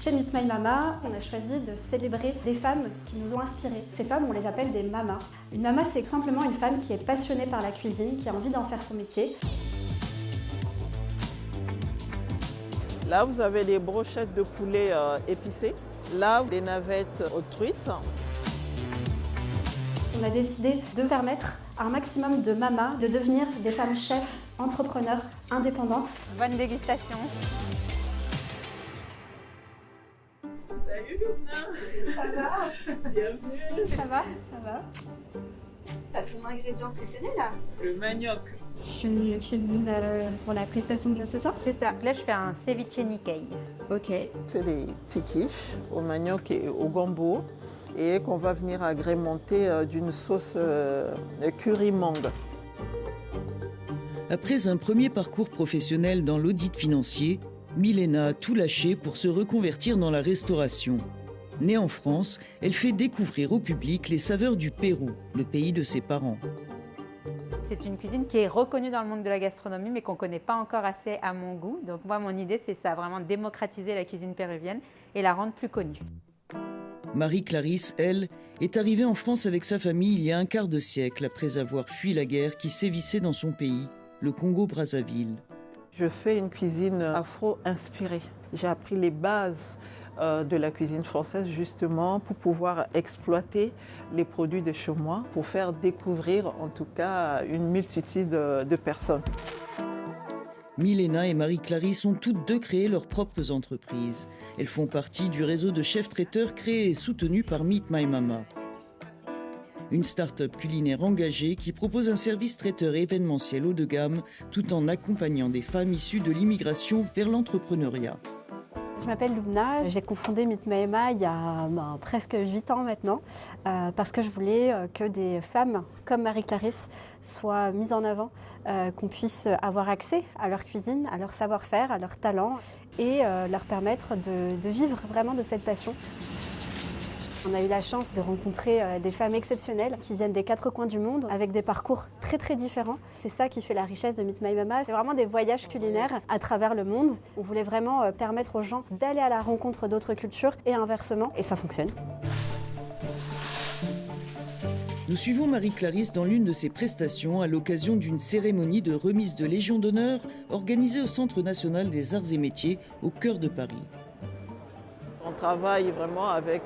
Chez Meet My Mama, on a choisi de célébrer des femmes qui nous ont inspirées. Ces femmes, on les appelle des mamas. Une mama, c'est simplement une femme qui est passionnée par la cuisine, qui a envie d'en faire son métier. Là, vous avez des brochettes de poulet épicées. Là, des navettes aux truites. On a décidé de permettre à un maximum de mamas de devenir des femmes chefs, entrepreneurs, indépendantes. Bonne dégustation. Salut Luna. Ça va? Bienvenue. Ça va? Ça va? T'as ton ingrédient préféré là? Le manioc. Je cuisine pour la prestation de ce soir. C'est ça. Là, je fais un ceviche Nikkei. Ok. C'est des petits quiches au manioc et au gombo et qu'on va venir agrémenter d'une sauce curry mangue. Après un premier parcours professionnel dans l'audit financier, Milena a tout lâché pour se reconvertir dans la restauration. Née en France, elle fait découvrir au public les saveurs du Pérou, le pays de ses parents. C'est une cuisine qui est reconnue dans le monde de la gastronomie, mais qu'on ne connaît pas encore assez à mon goût. Donc moi, mon idée, c'est ça, vraiment démocratiser la cuisine péruvienne et la rendre plus connue. Marie-Clarisse, elle, est arrivée en France avec sa famille il y a un quart de siècle après avoir fui la guerre qui sévissait dans son pays, le Congo-Brazzaville. Je fais une cuisine afro-inspirée. J'ai appris les bases de la cuisine française justement pour pouvoir exploiter les produits de chez moi, pour faire découvrir en tout cas une multitude de personnes. Milena et Marie-Clarisse ont toutes deux créé leurs propres entreprises. Elles font partie du réseau de chefs traiteurs créé et soutenu par Meet My Mama. Une start-up culinaire engagée qui propose un service traiteur événementiel haut de gamme tout en accompagnant des femmes issues de l'immigration vers l'entrepreneuriat. Je m'appelle Lubna, j'ai cofondé Meet My Mama il y a presque 8 ans maintenant parce que je voulais que des femmes comme Marie-Clarisse soient mises en avant, qu'on puisse avoir accès à leur cuisine, à leur savoir-faire, à leur talent et leur permettre de vivre vraiment de cette passion. On a eu la chance de rencontrer des femmes exceptionnelles qui viennent des 4 coins du monde avec des parcours très très différents. C'est ça qui fait la richesse de Meet My Mama. C'est vraiment des voyages culinaires à travers le monde. On voulait vraiment permettre aux gens d'aller à la rencontre d'autres cultures et inversement. Et ça fonctionne. Nous suivons Marie-Clarisse dans l'une de ses prestations à l'occasion d'une cérémonie de remise de Légion d'honneur organisée au Centre national des arts et métiers au cœur de Paris. On travaille vraiment avec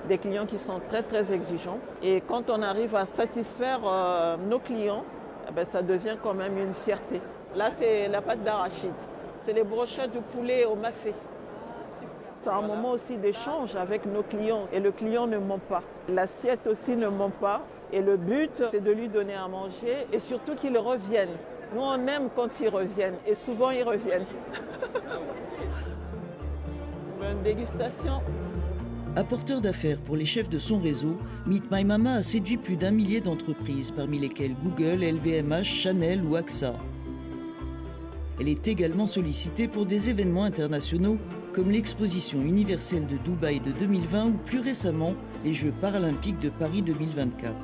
des clients qui sont très très exigeants et quand on arrive à satisfaire nos clients, ça devient quand même une fierté. Là c'est la pâte d'arachide, c'est les brochettes de poulet au mafé. C'est un moment aussi d'échange avec nos clients et le client ne ment pas. L'assiette aussi ne ment pas et le but c'est de lui donner à manger et surtout qu'il revienne. Nous on aime quand ils reviennent et souvent ils reviennent. Bonne dégustation. Apporteur d'affaires pour les chefs de son réseau, Meet My Mama a séduit plus d'1 millier d'entreprises, parmi lesquelles Google, LVMH, Chanel ou AXA. Elle est également sollicitée pour des événements internationaux comme l'exposition universelle de Dubaï de 2020 ou plus récemment les Jeux paralympiques de Paris 2024.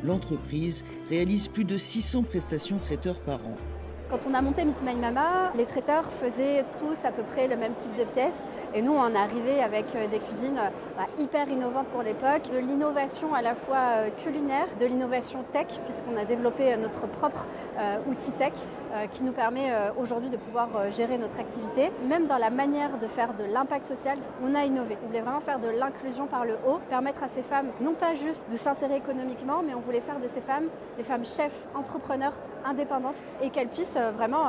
L'entreprise réalise plus de 600 prestations traiteurs par an. Quand on a monté Meet My Mama, les traiteurs faisaient tous à peu près le même type de pièces. Et nous, on est arrivé avec des cuisines hyper innovantes pour l'époque, de l'innovation à la fois culinaire, de l'innovation tech, puisqu'on a développé notre propre outil tech qui nous permet aujourd'hui de pouvoir gérer notre activité. Même dans la manière de faire de l'impact social, on a innové. On voulait vraiment faire de l'inclusion par le haut, permettre à ces femmes, non pas juste de s'insérer économiquement, mais on voulait faire de ces femmes des femmes chefs, entrepreneurs, indépendantes et qu'elles puissent vraiment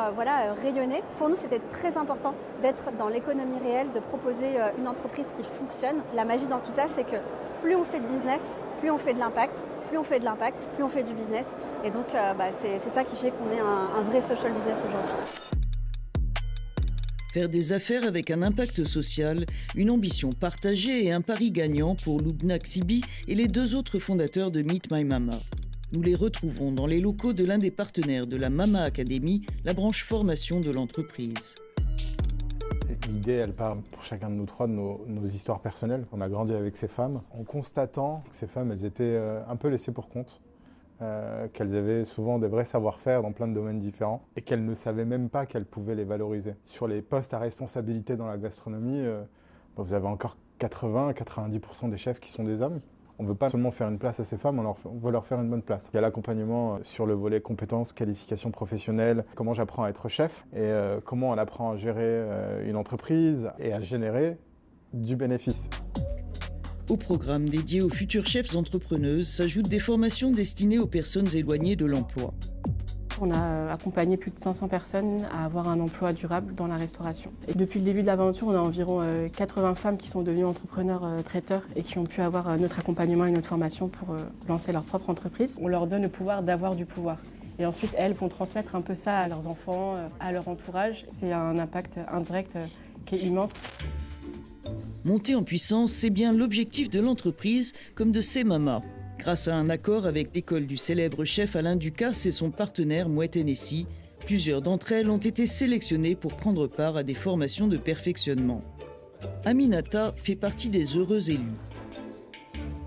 rayonner. Pour nous, c'était très important d'être dans l'économie réelle, de proposer une entreprise qui fonctionne. La magie dans tout ça, c'est que plus on fait de business, plus on fait de l'impact, plus on fait de l'impact, plus on fait du business. Et donc, c'est ça qui fait qu'on est un vrai social business aujourd'hui. Faire des affaires avec un impact social, une ambition partagée et un pari gagnant pour Lubna Xibi et les 2 autres fondateurs de Meet My Mama. Nous les retrouvons dans les locaux de l'un des partenaires de la Mama Academy, la branche formation de l'entreprise. L'idée, elle part pour chacun de nous 3 de nos histoires personnelles. On a grandi avec ces femmes en constatant que ces femmes, elles étaient un peu laissées pour compte qu'elles avaient souvent des vrais savoir-faire dans plein de domaines différents et qu'elles ne savaient même pas qu'elles pouvaient les valoriser. Sur les postes à responsabilité dans la gastronomie, vous avez encore 80-90% des chefs qui sont des hommes. On ne veut pas seulement faire une place à ces femmes, on veut leur faire une bonne place. Il y a l'accompagnement sur le volet compétences, qualifications professionnelles, comment j'apprends à être chef et comment on apprend à gérer une entreprise et à générer du bénéfice. Au programme dédié aux futures chefs entrepreneuses s'ajoutent des formations destinées aux personnes éloignées de l'emploi. On a accompagné plus de 500 personnes à avoir un emploi durable dans la restauration. Et depuis le début de l'aventure, on a environ 80 femmes qui sont devenues entrepreneurs traiteurs et qui ont pu avoir notre accompagnement et notre formation pour lancer leur propre entreprise. On leur donne le pouvoir d'avoir du pouvoir. Et ensuite, elles vont transmettre un peu ça à leurs enfants, à leur entourage. C'est un impact indirect qui est immense. Monter en puissance, c'est bien l'objectif de l'entreprise comme de ses mamas. Grâce à un accord avec l'école du célèbre chef Alain Ducasse et son partenaire Moët Hennessy, plusieurs d'entre elles ont été sélectionnées pour prendre part à des formations de perfectionnement. Aminata fait partie des heureux élus.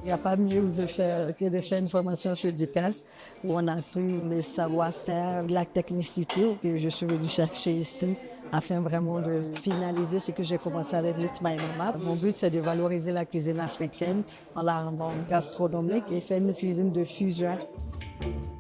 Il n'y a pas mieux que de faire une formation sur Ducasse où on a tout le savoir-faire, la technicité que je suis venue chercher ici afin vraiment de finaliser ce que j'ai commencé avec Meet My Mama. Mon but, c'est de valoriser la cuisine africaine en la rendant gastronomique et faire une cuisine de fusion.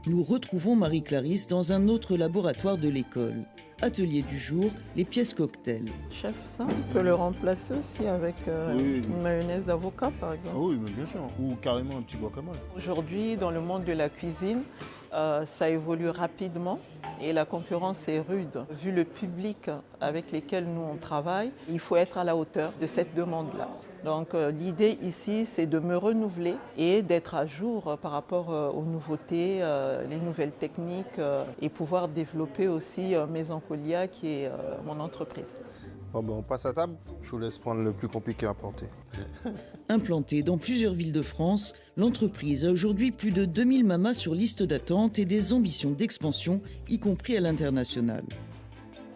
Nous retrouvons Marie-Clarisse dans un autre laboratoire de l'école. Atelier du jour, les pièces cocktail. Chef, ça, on peut le remplacer aussi avec une mayonnaise d'avocat, par exemple. Ah oui, mais bien sûr. Ou carrément un petit guacamole. Aujourd'hui, dans le monde de la cuisine, ça évolue rapidement et la concurrence est rude. Vu le public avec lequel nous on travaille, il faut être à la hauteur de cette demande-là. Donc l'idée ici, c'est de me renouveler et d'être à jour par rapport aux nouveautés, les nouvelles techniques et pouvoir développer aussi Maison Colia qui est mon entreprise. Bon, ben, on passe à table. Je vous laisse prendre le plus compliqué à porter. Implantée dans plusieurs villes de France, l'entreprise a aujourd'hui plus de 2000 mamas sur liste d'attente et des ambitions d'expansion, y compris à l'international.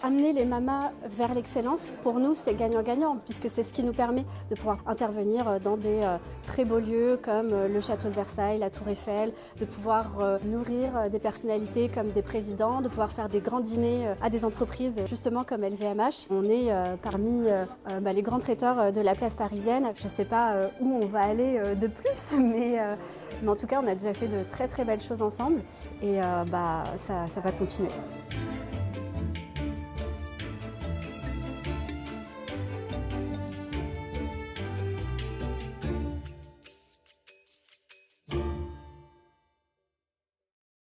Amener les mamas vers l'excellence, pour nous, c'est gagnant-gagnant, puisque c'est ce qui nous permet de pouvoir intervenir dans des très beaux lieux comme le château de Versailles, la Tour Eiffel, de pouvoir nourrir des personnalités comme des présidents, de pouvoir faire des grands dîners à des entreprises justement comme LVMH. On est parmi les grands traiteurs de la place parisienne. Je ne sais pas où on va aller de plus, mais en tout cas, on a déjà fait de très très belles choses ensemble et ça va continuer.